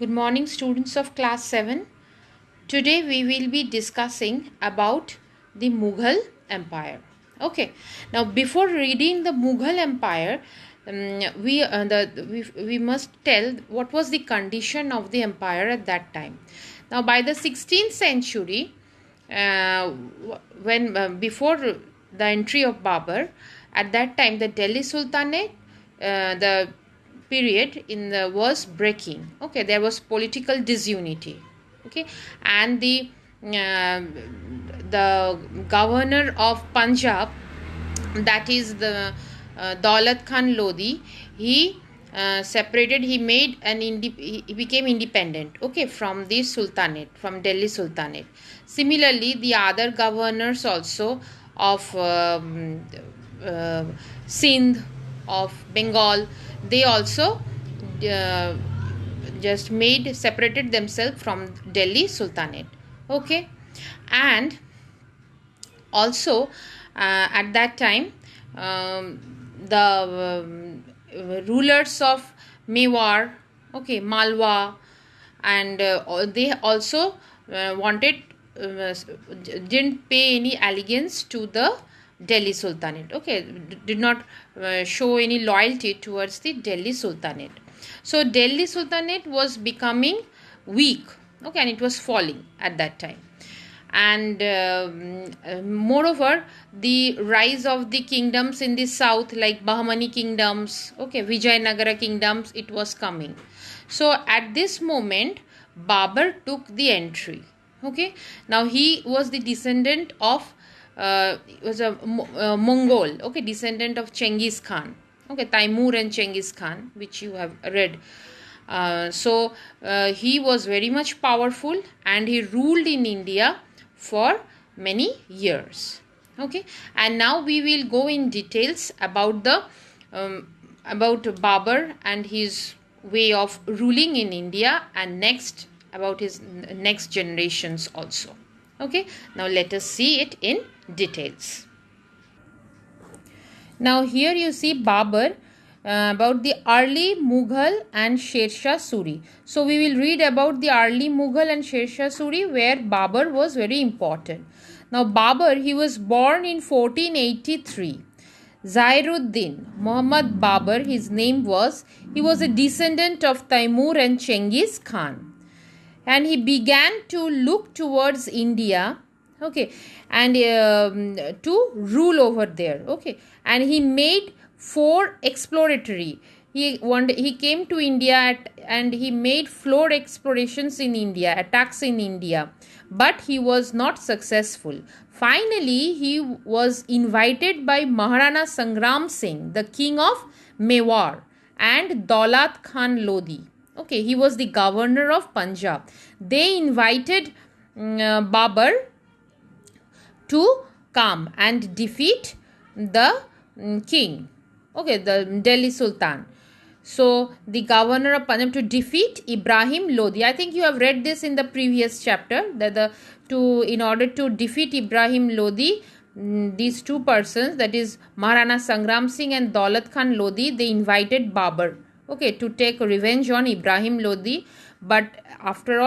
Good morning, students of class 7. Today we will be discussing about the Mughal Empire. Okay. Now, before reading the Mughal Empire, we must tell what was the condition of the empire at that time. Now, by the 16th century, when before the entry of Babur, at that time the Delhi Sultanate, the period was breaking. Okay, there was political disunity. Okay, and the governor of Punjab, that is the Daulat Khan Lodi, he separated. He made he became independent. Okay, from the Sultanate, from Delhi Sultanate. Similarly, the other governors also of Sindh, of Bengal, they also just separated themselves from Delhi Sultanate. Okay, and also at that time the rulers of Mewar, okay, Malwa, and they also didn't pay any allegiance to the Delhi Sultanate. Okay, did not show any loyalty towards the Delhi Sultanate. So Delhi Sultanate was becoming weak. Okay, and it was falling at that time. And moreover, the rise of the kingdoms in the south, like Bahmani kingdoms, okay, Vijayanagara kingdoms, it was coming. So at this moment, Babur took the entry. Okay, now he was the descendant of was a Mongol, okay, descendant of Chengiz Khan, okay, Taimur and Chengiz Khan, which you have read. So he was very much powerful and he ruled in India for many years. Okay, and now we will go in details about about Babur and his way of ruling in India, and next about his next generations also. Okay, now let us see it in details. Now here you see Babur, about the early Mughal and Sher Shah Suri. So we will read about the early Mughal and Sher Shah Suri, where Babur was very important. Now Babur, he was born in 1483. Zairuddin Muhammad Babur, his name was. He was a descendant of Taimur and Chengiz Khan. And he began to look towards India, okay, and to rule over there, okay, and he made 4 exploratory. He came to India and he made 4 explorations in India, attacks in India, but he was not successful. Finally, he was invited by Maharana Sangram Singh, the king of Mewar, and Daulat Khan Lodi. Okay, he was the governor of Punjab. They invited Babur to come and defeat the king, okay, the Delhi Sultan. So the governor of Punjab to defeat Ibrahim Lodi. I think you have read this in the previous chapter, that in order to defeat Ibrahim Lodi, these 2 persons, that is Maharana Sangram Singh and Daulat Khan Lodi, they invited Babur, okay, to take revenge on Ibrahim Lodi. But after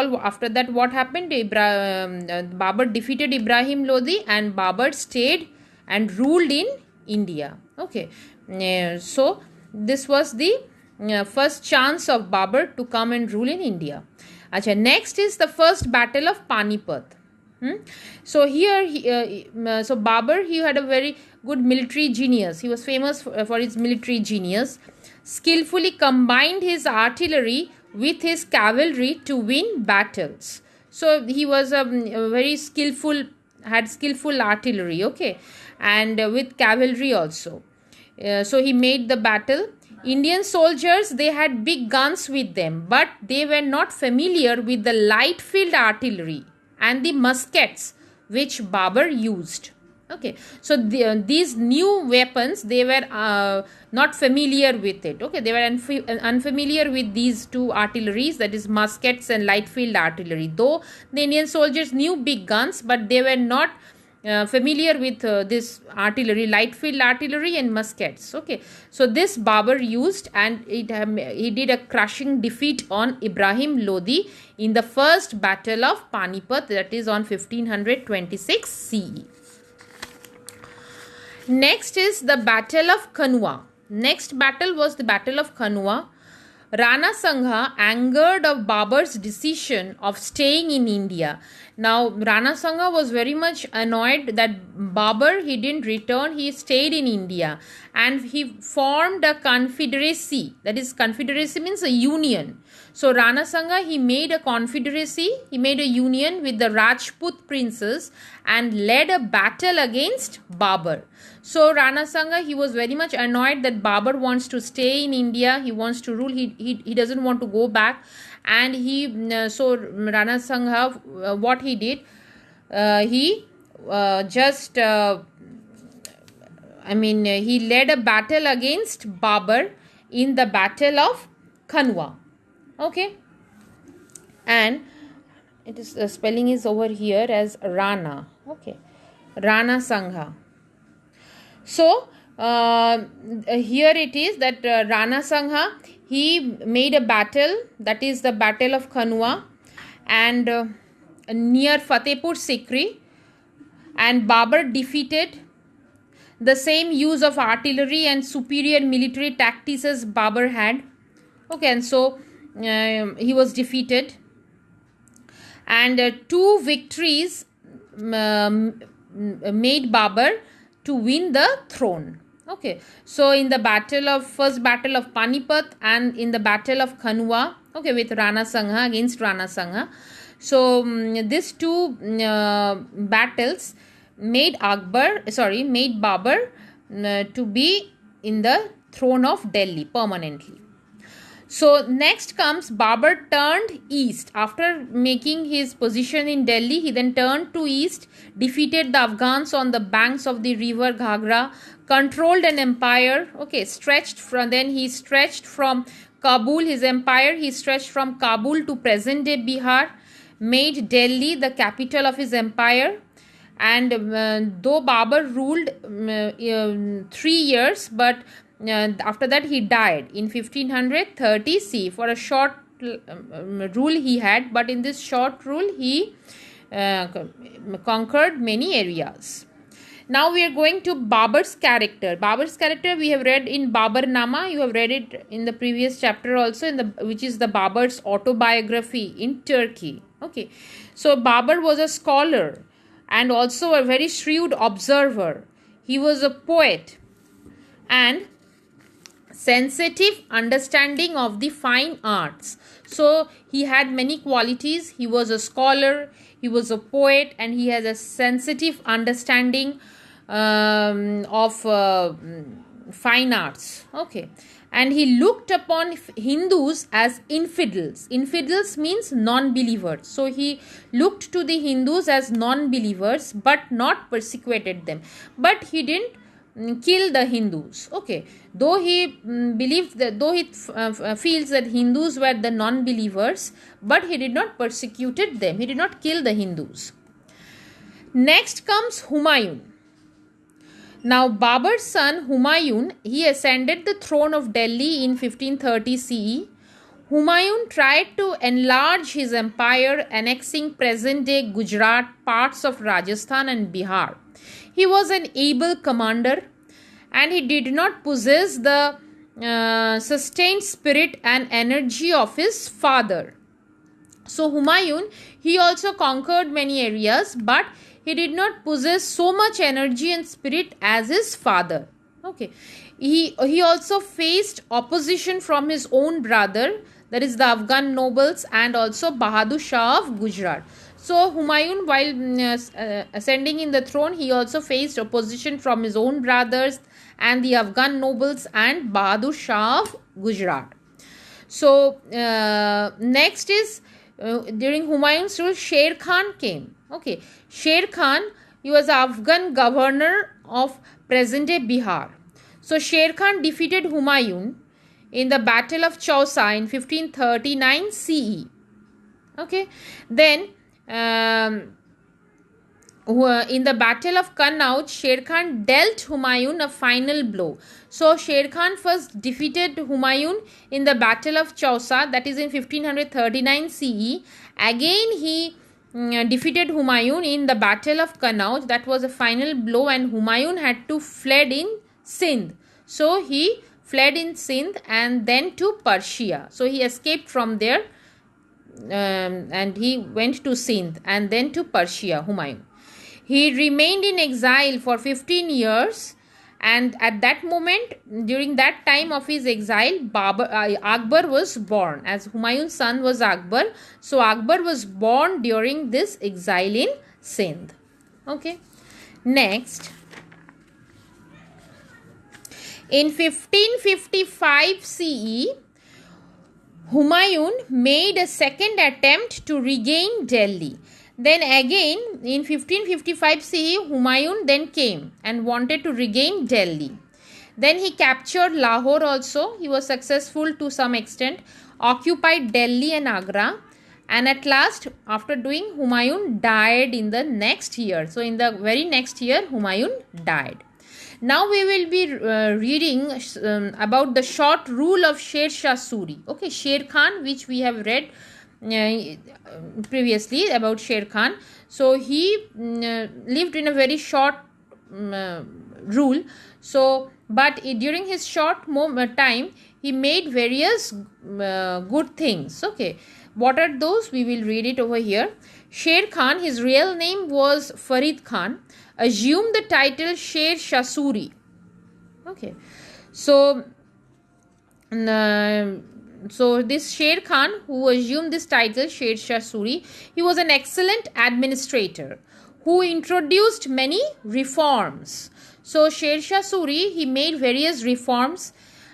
that, what happened? Babur defeated Ibrahim Lodi and Babur stayed and ruled in India. Okay, so this was the first chance of Babur to come and rule in India. Achha, next is the first battle of Panipat. So here, so Babur, he had a very good military genius. He was famous for his military genius. Skillfully combined his artillery with his cavalry to win battles. So he was a very skillful, had skillful artillery, okay, and with cavalry also. So he made the battle. Indian soldiers, they had big guns with them, but they were not familiar with the light field artillery and the muskets which Babur used. Okay, so these new weapons, they were not familiar with it. Okay, they were unfamiliar with these 2 artilleries, that is muskets and light field artillery. Though the Indian soldiers knew big guns, but they were not familiar with this artillery, light field artillery and muskets. Okay, so this Babur used, and he did a crushing defeat on Ibrahim Lodi in the first battle of Panipat, that is on 1526 CE. Next is the Battle of Kanwa. Next battle was the Battle of Kanwa. Rana Sangha, angered of Babur's decision of staying in India. Now, Rana Sangha was very much annoyed that Babur, he didn't return, he stayed in India, and he formed a confederacy. That is, confederacy means a union. So, Rana Sangha, he made a confederacy, he made a union with the Rajput princes and led a battle against Babur. So, Rana Sangha, he was very much annoyed that Babur wants to stay in India, he wants to rule, he doesn't want to go back. And so Rana Sangha, what he did, he led a battle against Babur in the Battle of Kanwa. Okay, and it is the spelling is over here as Rana. Okay, Rana Sangha. So here it is that Rana Sangha, he made a battle, that is the Battle of Kanwa, and near Fatehpur Sikri, and Babur defeated. The same use of artillery and superior military tactics as Babur had. Okay, and so he was defeated, and 2 victories made Babur to win the throne. Okay, so in the first battle of Panipat and in the Battle of Kanwa, okay, with Rana Sangha against Rana Sangha. So these 2 battles made Babur to be in the throne of Delhi permanently. So next comes Babur turned east. After making his position in Delhi, he then turned to east, defeated the Afghans on the banks of the river Ghagra, controlled an empire. Okay, he stretched from Kabul, his empire, he stretched from Kabul to present day Bihar, made Delhi the capital of his empire. And though Babur ruled 3 years, but after that he died in 1530 CE. For a short rule he had, but in this short rule he conquered many areas. Now we are going to Babur's character. Babur's character we have read in Baburnama. You have read it in the previous chapter also, which is the Babur's autobiography in Turkey. Okay, so Babur was a scholar and also a very shrewd observer. He was a poet and sensitive understanding of the fine arts. So he had many qualities. He was a scholar, he was a poet, and he has a sensitive understanding of fine arts. Okay, and he looked upon Hindus as infidels. Infidels means non-believers. So he looked to the Hindus as non-believers but not persecuted them. But he didn't kill the Hindus. Okay, though he believed that, though he feels that Hindus were the non-believers, but he did not persecuted them. He did not kill the Hindus. Next comes Humayun. Now Babur's son Humayun, he ascended the throne of Delhi in 1530 CE. Humayun tried to enlarge his empire, annexing present-day Gujarat, parts of Rajasthan and Bihar. He was an able commander and he did not possess the sustained spirit and energy of his father. So Humayun, he also conquered many areas, but he did not possess so much energy and spirit as his father. Okay, he also faced opposition from his own brother, that is the Afghan nobles, and also Bahadur Shah of Gujarat. So Humayun, while ascending in the throne, he also faced opposition from his own brothers and the Afghan nobles and Bahadur Shah of Gujarat. So next is during Humayun's rule, Sher Khan came. Okay, Sher Khan, he was Afghan governor of present-day Bihar. So Sher Khan defeated Humayun in the Battle of Chausa in 1539 CE. Okay, then in the battle of Kannauj, Sher Khan dealt Humayun a final blow. So Sher Khan first defeated Humayun in the battle of Chausa, that is in 1539 CE. Again he defeated Humayun in the battle of Kannauj, that was a final blow, and Humayun had to fled in Sindh. So he fled in Sindh and then to Persia. So he escaped from there and he went to Sindh and then to Persia, Humayun. He remained in exile for 15 years, and at that moment, during that time of his exile, Akbar was born, as Humayun's son was Akbar. So Akbar was born during this exile in Sindh. Okay. Next, in 1555 CE, Humayun made a second attempt to regain Delhi. Then again in 1555 CE, Humayun then came and wanted to regain Delhi. Then he captured Lahore also. He was successful to some extent, occupied Delhi and Agra, and at last, after doing, Humayun died in the next year. So in the very next year, Humayun died. Now we will be reading about the short rule of Sher Shah Suri. Okay, Sher Khan, which we have read previously about Sher Khan. So he lived in a very short rule. So, but during his short time, he made various good things. Okay, what are those? We will read it over here. Sher Khan, his real name was Farid Khan, assumed the title Sher Shah Suri. Okay, so this Sher Khan, who assumed this title Sher Shah Suri, he was an excellent administrator who introduced many reforms. So Sher Shah Suri, he made various reforms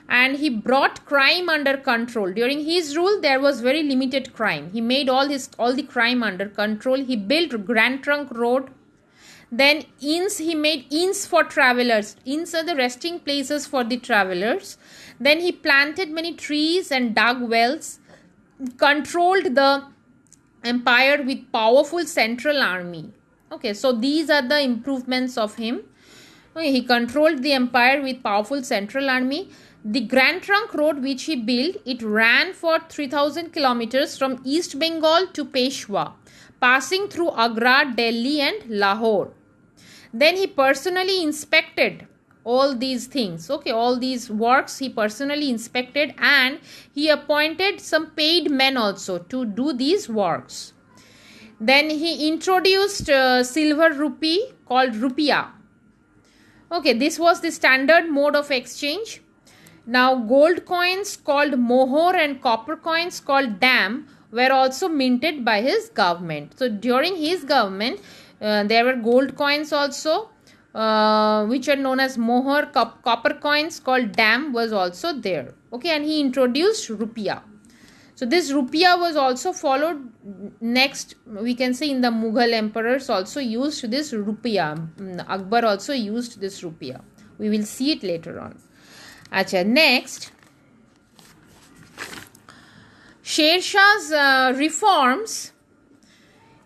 and he brought crime under control. During his rule, there was very limited crime. He made all the crime under control. He built Grand Trunk Road. Then inns, he made inns for travelers. Inns are the resting places for the travelers. Then he planted many trees and dug wells, controlled the empire with powerful central army. Okay, so these are the improvements of him. Okay, he controlled the empire with powerful central army. The Grand Trunk Road which he built, it ran for 3000 kilometers from East Bengal to Peshwa, passing through Agra, Delhi and Lahore. Then he personally inspected all these things. Okay, all these works he personally inspected, and he appointed some paid men also to do these works. Then he introduced silver rupee called rupiah. Okay, this was the standard mode of exchange. Now gold coins called mohor and copper coins called dam were also minted by his government. So during his government, there were gold coins also, which are known as mohor. Copper coins called dam was also there. Okay, and he introduced rupiah. So this rupiah was also followed next, we can say, in the Mughal emperors also used this rupiah. Akbar also used this rupiah. We will see it later on. Acha, next, Sher Shah's reforms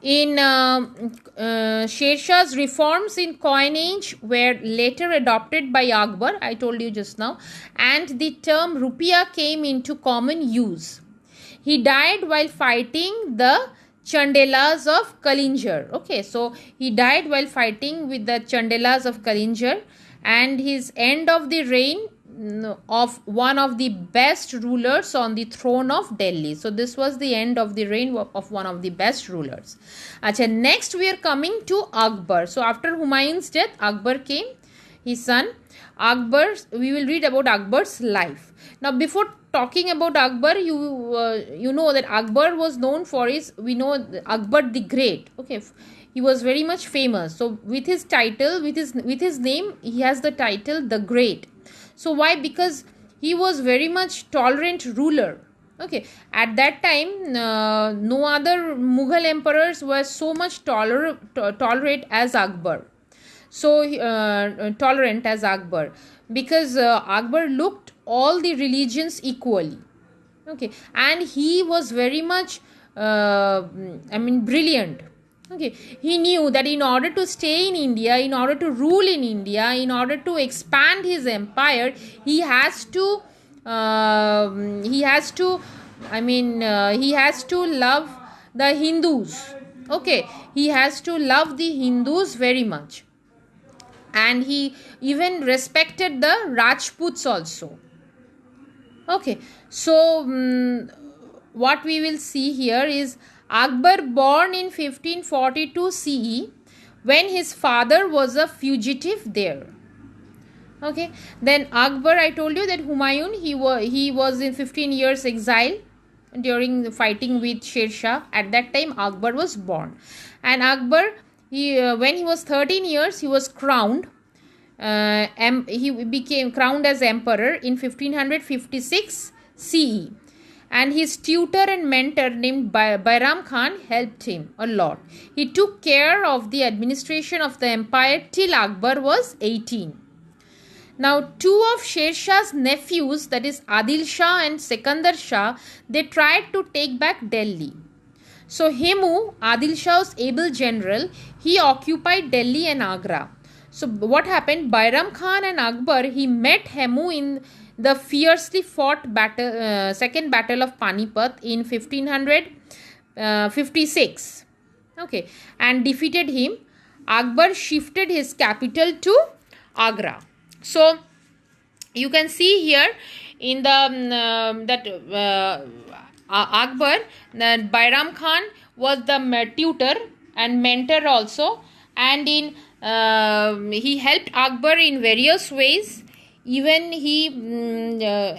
Sher Shah's reforms in coinage were later adopted by Akbar, I told you just now, and the term rupiah came into common use. He died while fighting the Chandelas of Kalinjar. Okay, so he died while fighting with the Chandelas of Kalinjar, and his end of the reign of one of the best rulers on the throne of Delhi. So this was the end of the reign of one of the best rulers. Achha, next we are coming to Akbar. So after Humayun's death, Akbar came, his son. We will read about Akbar's life. Now before talking about Akbar, you know that Akbar was known for Akbar the Great. Okay, he was very much famous. So with his title, with his name, he has the title the Great. So why? Because he was very much tolerant ruler. Okay, at that time, no other Mughal emperors were so much tolerant as Akbar. So tolerant as Akbar, because Akbar looked all the religions equally. Okay, and he was very much brilliant. Okay, he knew that in order to stay in India, in order to rule in India, in order to expand his empire, he has to, he has to, he has to love the Hindus. Okay, he has to love the Hindus very much, and he even respected the Rajputs also. Okay, so what we will see here is Akbar, born in 1542 CE, when his father was a fugitive there. Okay, then Akbar, I told you that Humayun, he was in 15 years exile during the fighting with Sher Shah. At that time Akbar was born, and Akbar, when he was 13 years, he was crowned. He became crowned as emperor in 1556 CE, and his tutor and mentor named Bairam Khan helped him a lot. He took care of the administration of the empire till Akbar was 18. Now, two of Sher Shah's nephews, that is Adil Shah and Sikandar Shah, they tried to take back Delhi. So Hemu, Adil Shah's able general, he occupied Delhi and Agra. So what happened? Bairam Khan and Akbar, he met Hemu in the fiercely fought battle, second battle of Panipat in 1556. Okay, and defeated him. Akbar shifted his capital to Agra. So you can see here in the Akbar, that Bairam Khan was the tutor and mentor also, and in he helped Akbar in various ways. Even he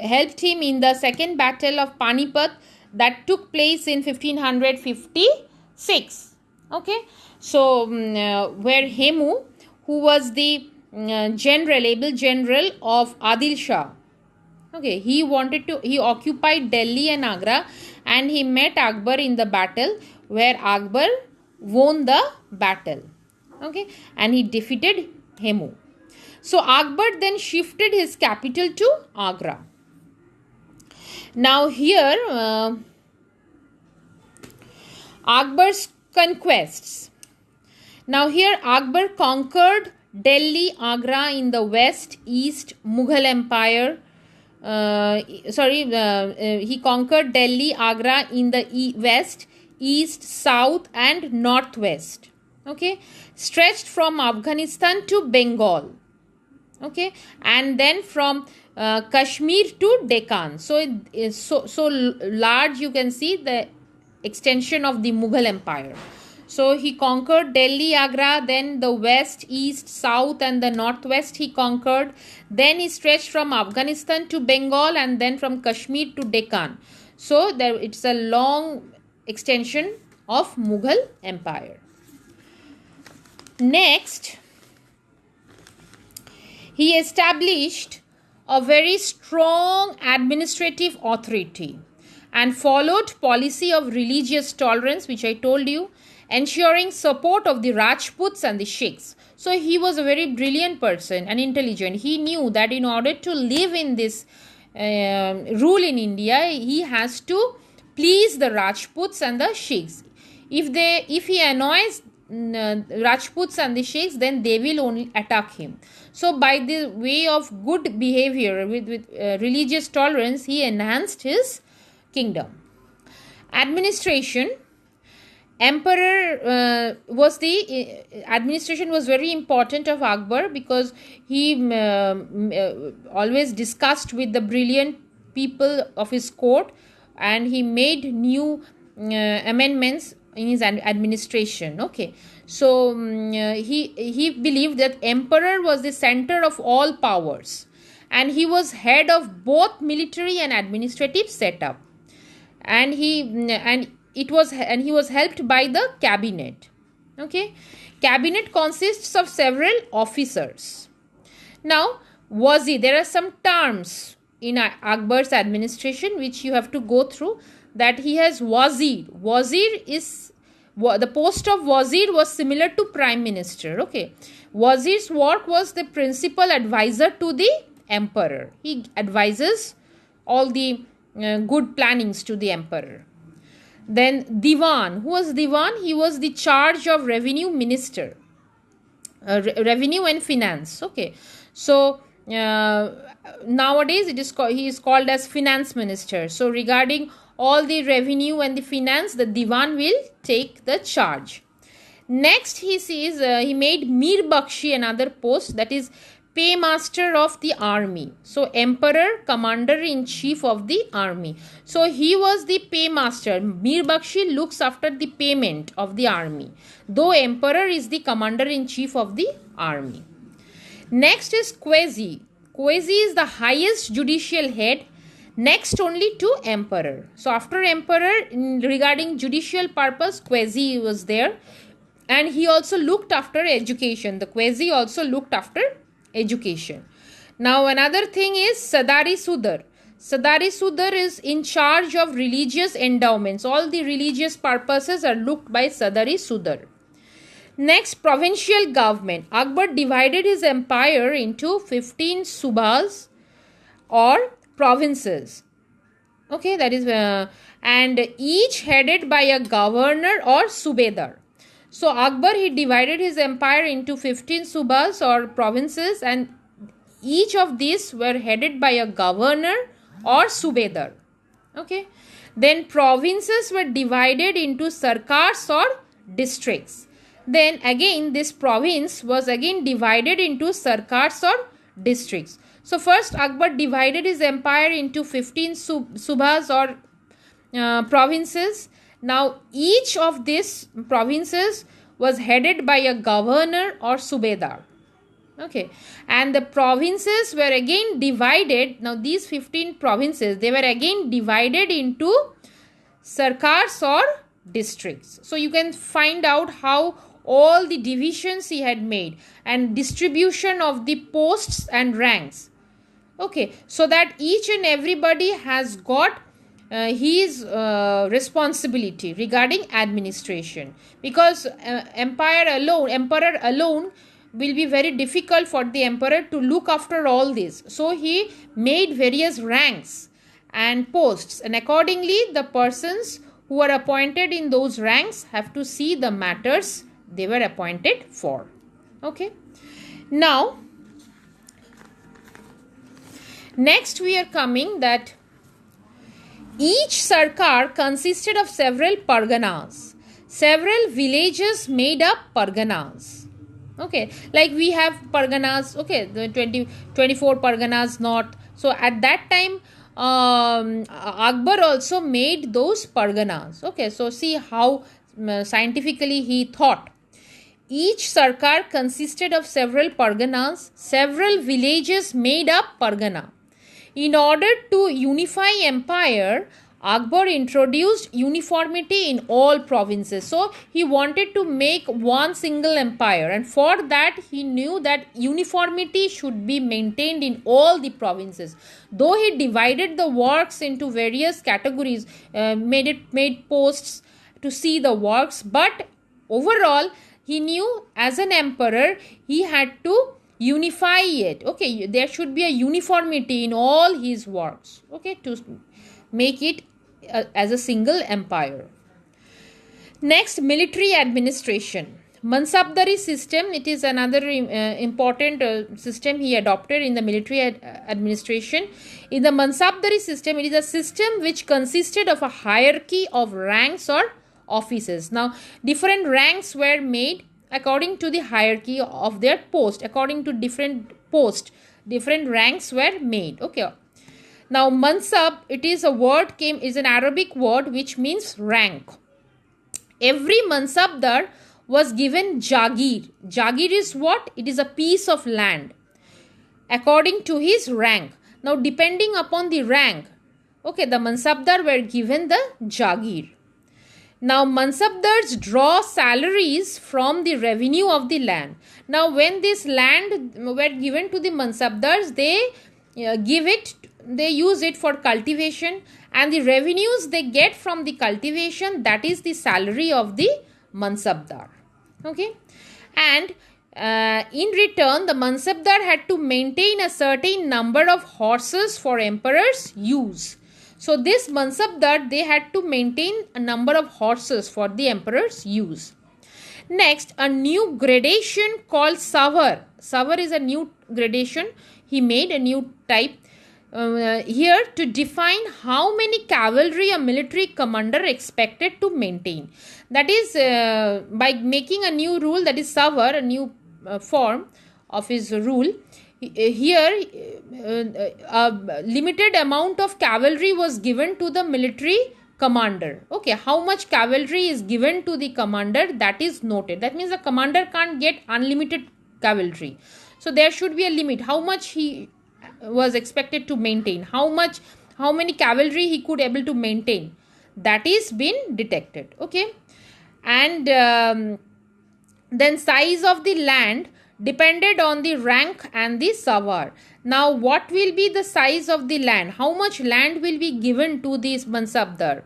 helped him in the second battle of Panipat that took place in 1556. Okay, so where Hemu, who was the able general of Adil Shah, okay, he occupied Delhi and Agra, and he met Akbar in the battle where Akbar won the battle. Okay, and he defeated Hemu. So Akbar then shifted his capital to Agra. Now here Akbar's conquests. Now here Akbar conquered Delhi, Agra in the west, east, Mughal Empire. He conquered Delhi, Agra in the west, east, south and northwest. Okay, stretched from Afghanistan to Bengal. Okay, and then from Kashmir to Deccan. So it is so large, you can see the extension of the Mughal Empire. So he conquered Delhi, Agra, then the west, east, south and the northwest he conquered. Then he stretched from Afghanistan to Bengal and then from Kashmir to Deccan. So it's a long extension of Mughal Empire. Next, he established a very strong administrative authority and followed policy of religious tolerance, which I told you, ensuring support of the Rajputs and the Sikhs. So he was a very brilliant person and intelligent. He knew that in order to live in this rule in India, he has to please the Rajputs and the Sikhs. If he annoys Rajputs and the Sikhs, then they will only attack him. So by the way of good behavior with religious tolerance, he enhanced his kingdom. Administration. Administration was very important of Akbar, because he always discussed with the brilliant people of his court, and he made new amendments in his administration. Okay, so he believed that emperor was the center of all powers, and he was head of both military and administrative setup, and he was helped by the cabinet. Okay, cabinet consists of several officers. Now wazir, there are some terms in Akbar's administration which you have to go through. That he has wazir. Wazir is the post of wazir was similar to prime minister. Okay, wazir's work was the principal advisor to the emperor. He advises all the good plannings to the emperor. Then Diwan. Who was Diwan? He was the charge of revenue minister. Revenue and finance. Okay. So nowadays he is called as finance minister. So regarding all the revenue and the finance, the Diwan will take the charge. Next he sees he made Mir Bakshi another post, that is paymaster of the army. So emperor, commander in chief of the army. So he was the paymaster. Mir Bakshi looks after the payment of the army, though emperor is the commander in chief of the army. Next is Qezi. Qezi is the highest judicial head, next only to emperor. So after emperor, regarding judicial purpose, Qezi was there, and he also looked after education. The Qezi also looked after education. Now another thing is Sadari Sudar. Sadari Sudar is in charge of religious endowments. All the religious purposes are looked by Sadari Sudar. Next, provincial government. Akbar divided his empire into 15 subhas or provinces. Okay, that is, and each headed by a governor or subedar. So Akbar, he divided his empire into 15 subhas or provinces, and each of these were headed by a governor or subedar. Okay. Then provinces were divided into sarkars or districts. Then again this province was again divided into sarkars or districts. So first Akbar divided his empire into 15 subhas or provinces. Now each of these provinces was headed by a governor or subedar. Okay, and the provinces were again divided. Now these 15 provinces, they were again divided into sarkars or districts. So you can find out how all the divisions he had made and distribution of the posts and ranks. Okay, so that each and everybody has got his responsibility regarding administration, because emperor alone will be very difficult for the emperor to look after all this. So he made various ranks and posts, and accordingly the persons who are appointed in those ranks have to see the matters they were appointed for. Okay, now next we are coming that each sarkar consisted of several parganas. Several villages made up parganas. Okay, like we have parganas, okay, the 24 parganas north. So at that time Akbar also made those parganas. Okay, so see how scientifically he thought. Each sarkar consisted of several parganas. Several villages made up pargana. In order to unify empire, Akbar introduced uniformity in all provinces. So he wanted to make one single empire, and for that he knew that uniformity should be maintained in all the provinces. Though he divided the works into various categories, made posts to see the works, but overall he knew as an emperor he had to unify it. Okay, there should be a uniformity in all his works, okay, to make it as a single empire. Next, military administration. Mansabdari system, it is another important system he adopted in the military administration. In the Mansabdari system, it is a system which consisted of a hierarchy of ranks or offices. Now different ranks were made according to the hierarchy of their post. According to different post, different ranks were made. Okay, now mansab, it is a word is an Arabic word which means rank. Every mansabdar was given jagir. Jagir is what? It is a piece of land according to his rank. Now depending upon the rank, okay, the mansabdar were given the jagir. Now mansabdars draw salaries from the revenue of the land. Now when this land were given to the mansabdars, they use it for cultivation, and the revenues they get from the cultivation, that is the salary of the mansabdar. Okay, and in return the mansabdar had to maintain a certain number of horses for emperor's use. So this Mansabdar, they had to maintain a number of horses for the emperor's use. Next, a new gradation called Savar. Savar is a new gradation. He made a new type here to define how many cavalry a military commander expected to maintain. That is, by making a new rule, that is Savar, a new form of his rule. Here, a limited amount of cavalry was given to the military commander. Okay, how much cavalry is given to the commander, that is noted. That means the commander can't get unlimited cavalry. So there should be a limit. How much he was expected to maintain, how many cavalry he could able to maintain, that is been detected. Okay, and then size of the land depended on the rank and the savar. Now what will be the size of the land? How much land will be given to this Mansabdar?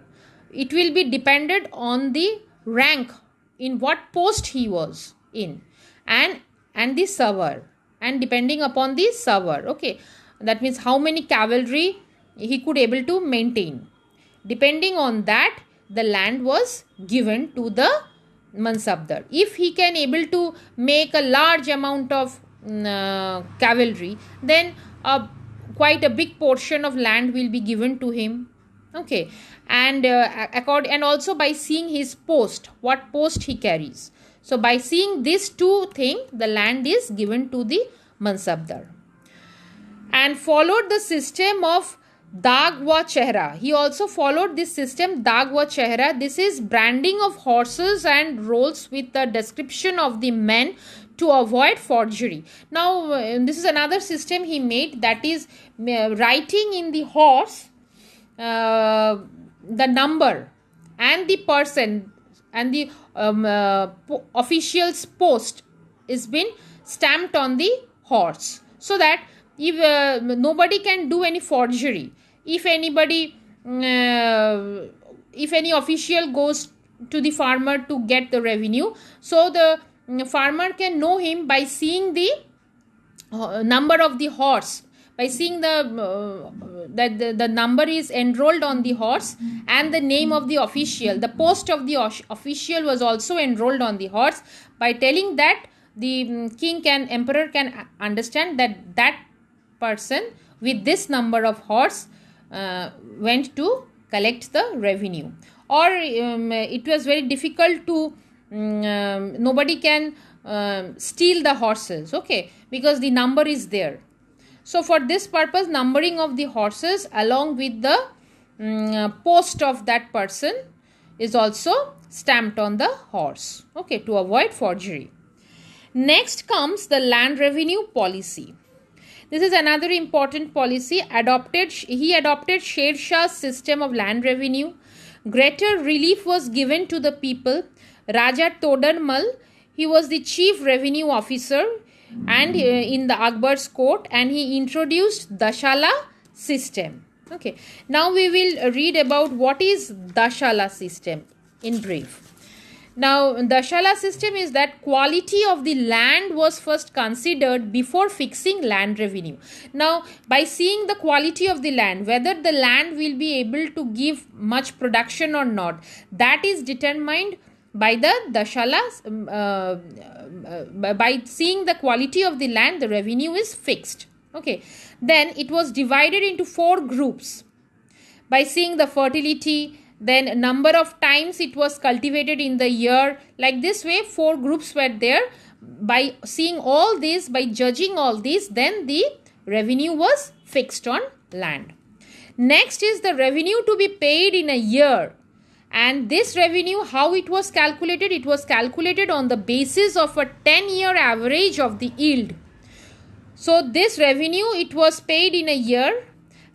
It will be depended on the rank, in what post he was in, and the savar, and depending upon the savar. Okay, that means how many cavalry he could able to maintain. Depending on that, the land was given to the Mansabdar. If he can able to make a large amount of cavalry, then quite a big portion of land will be given to him. Okay, and and also by seeing his post, what post he carries. So by seeing these two things, the land is given to the Mansabdar. And followed the system of Dag wa Chehra. He also followed this system, Dag wa Chehra. This is branding of horses and rolls with the description of the men to avoid forgery. Now, this is another system he made, that is writing in the horse the number and the person and the official's post is been stamped on the horse, so that if nobody can do any forgery. If anybody, if any official goes to the farmer to get the revenue, so the farmer can know him by seeing the number of the horse, by seeing that the number is enrolled on the horse, and the name of the official, the post of the official was also enrolled on the horse. By telling that, the emperor can understand that that person with this number of horse went to collect the revenue. Or it was very difficult to nobody can steal the horses, okay, because the number is there. So for this purpose, numbering of the horses along with the post of that person is also stamped on the horse, okay, to avoid forgery. Next comes the land revenue policy. This is another important policy. He adopted Sher Shah's system of land revenue. Greater relief was given to the people. Raja Todarmal, he was the chief revenue officer and in the Akbar's court, and he introduced Dashala system. Okay, now we will read about what is Dashala system in brief. Now, Dashala system is that quality of the land was first considered before fixing land revenue. Now, by seeing the quality of the land, whether the land will be able to give much production or not, that is determined by the Dashala. By seeing the quality of the land, the revenue is fixed. Okay, then it was divided into 4 groups. By seeing the fertility, then number of times it was cultivated in the year, like this way 4 groups were there. By seeing all this, by judging all this, then the revenue was fixed on land. Next is the revenue to be paid in a year, and this revenue, how it was calculated? It was calculated on the basis of a 10-year average of the yield. So this revenue, it was paid in a year,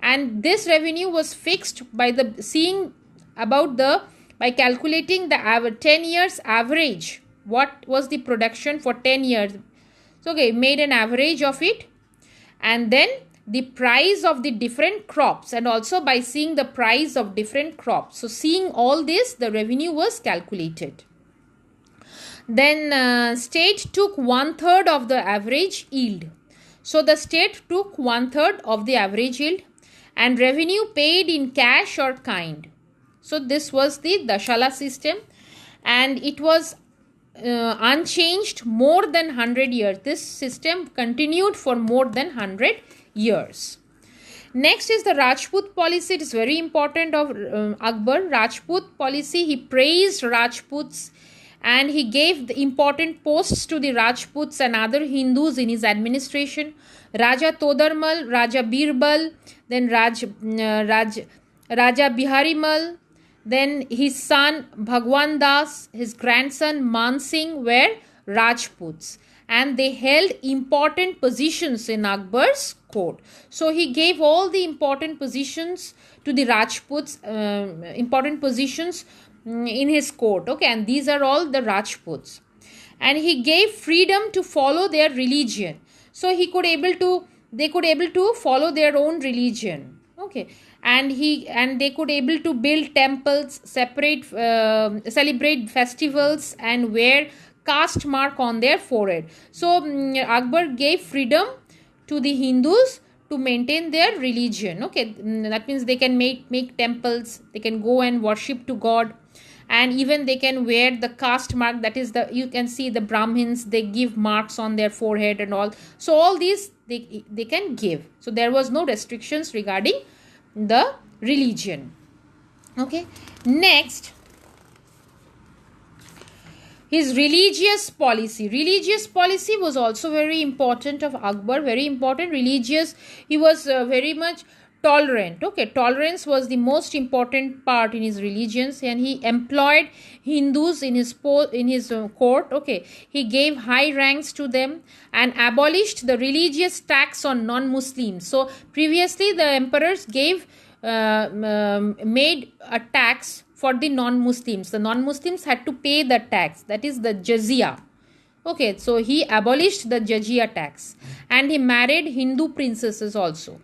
and this revenue was fixed by the seeing about the, by calculating the 10 years average, what was the production for 10 years. So okay, made an average of it, and then the price of the different crops, and also by seeing the price of different crops. So seeing all this, the revenue was calculated. Then state took 1/3 of the average yield. So the state took 1/3 of the average yield, and revenue paid in cash or kind. So this was the Dashala system, and it was unchanged more than 100 years. This system continued for more than 100 years. Next is the Rajput policy. It is very important of Akbar. Rajput policy, he praised Rajputs and he gave the important posts to the Rajputs and other Hindus in his administration. Raja Todarmal, Raja Birbal, then Raja Biharimal, then his son Bhagwan Das, his grandson Man Singh were Rajputs, and they held important positions in Akbar's court. So he gave all the important positions to the Rajputs, important positions in his court. Okay, and these are all the Rajputs. And he gave freedom to follow their religion. So they could able to follow their own religion. Okay, and they could able to build temples, celebrate festivals, and wear caste mark on their forehead. So Akbar gave freedom to the Hindus to maintain their religion. Okay, that means they can make temples, they can go and worship to God, and even they can wear the caste mark. That is you can see the Brahmins, they give marks on their forehead and all. So all these they can give. So there was no restrictions regarding the religion. Okay, next, his religious policy. Religious policy was also very important of Akbar, very important. Religious, he was very much tolerant. Okay, tolerance was the most important part in his religions, and he employed Hindus in his court. Okay, he gave high ranks to them and abolished the religious tax on non-Muslims. So previously the emperors gave made a tax for the non-Muslims. The non-Muslims had to pay the tax, that is the jizya. Okay, so he abolished the jizya tax, and he married Hindu princesses also.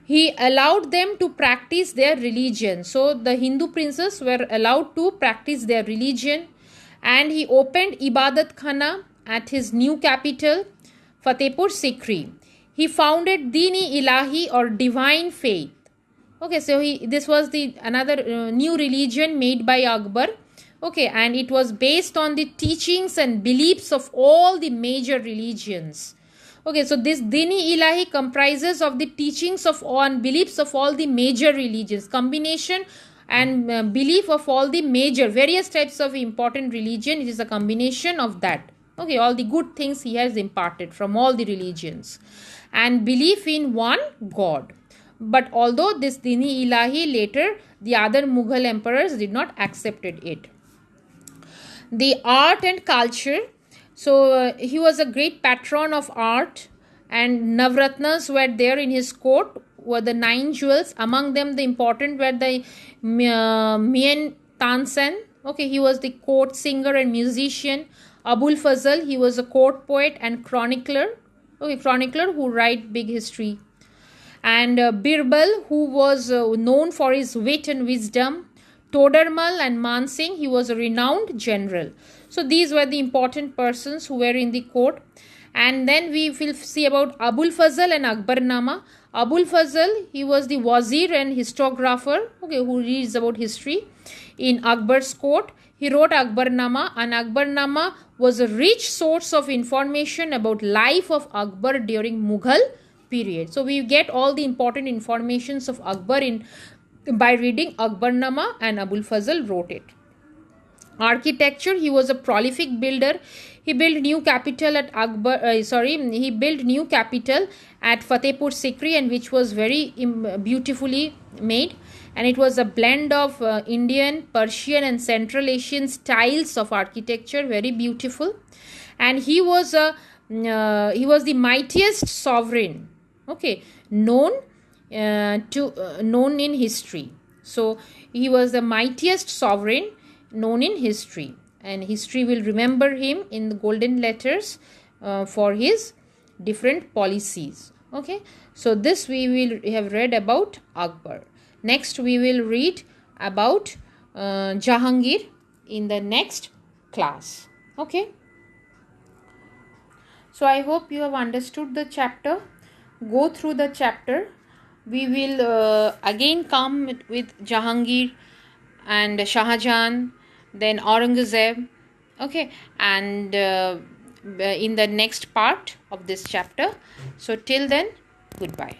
He allowed them to practice their religion. So the Hindu princes were allowed to practice their religion, and he opened Ibadat Khana at his new capital, Fatehpur Sikri. He founded Dini Ilahi or divine faith. Okay, so this was the another new religion made by Akbar. Okay, and it was based on the teachings and beliefs of all the major religions. Okay, so this Dini Ilahi comprises of the teachings of and beliefs of all the major religions, combination and belief of all the major various types of important religion. It is a combination of that. Okay, all the good things he has imparted from all the religions, and belief in one God. But although this Dini Ilahi, later the other Mughal emperors did not accept it. The art and culture. So he was a great patron of art, and Navratnas were there in his court, were the 9 jewels. Among them the important were the Mien Tansen. Okay, he was the court singer and musician. Abul Fazl, he was a court poet and chronicler. Okay, chronicler who write big history. And Birbal, who was known for his wit and wisdom. Todarmal and Man Singh, he was a renowned general. So these were the important persons who were in the court. And then we will see about Abul Fazl and Akbarnama. Abul Fazl, he was the wazir and historiographer, okay, who reads about history in Akbar's court. He wrote Akbarnama, and Akbarnama was a rich source of information about life of Akbar during Mughal period. So we get all the important informations of Akbar by reading Akbarnama, and Abul Fazl wrote it. Architecture, he was a prolific builder. He built new capital at he built new capital at Fatehpur Sikri, and which was very beautifully made, and it was a blend of Indian, Persian and Central Asian styles of architecture, very beautiful. And he was the mightiest sovereign, okay, known in history. So he was the mightiest sovereign known in history, and history will remember him in the golden letters for his different policies. Okay, so this we will have read about Akbar. Next we will read about Jahangir in the next class. Okay, so I hope you have understood the chapter. Go through the chapter we will again come with Jahangir and Shah Jahan, then Aurangzeb. Okay, and in the next part of this chapter. So till then, goodbye.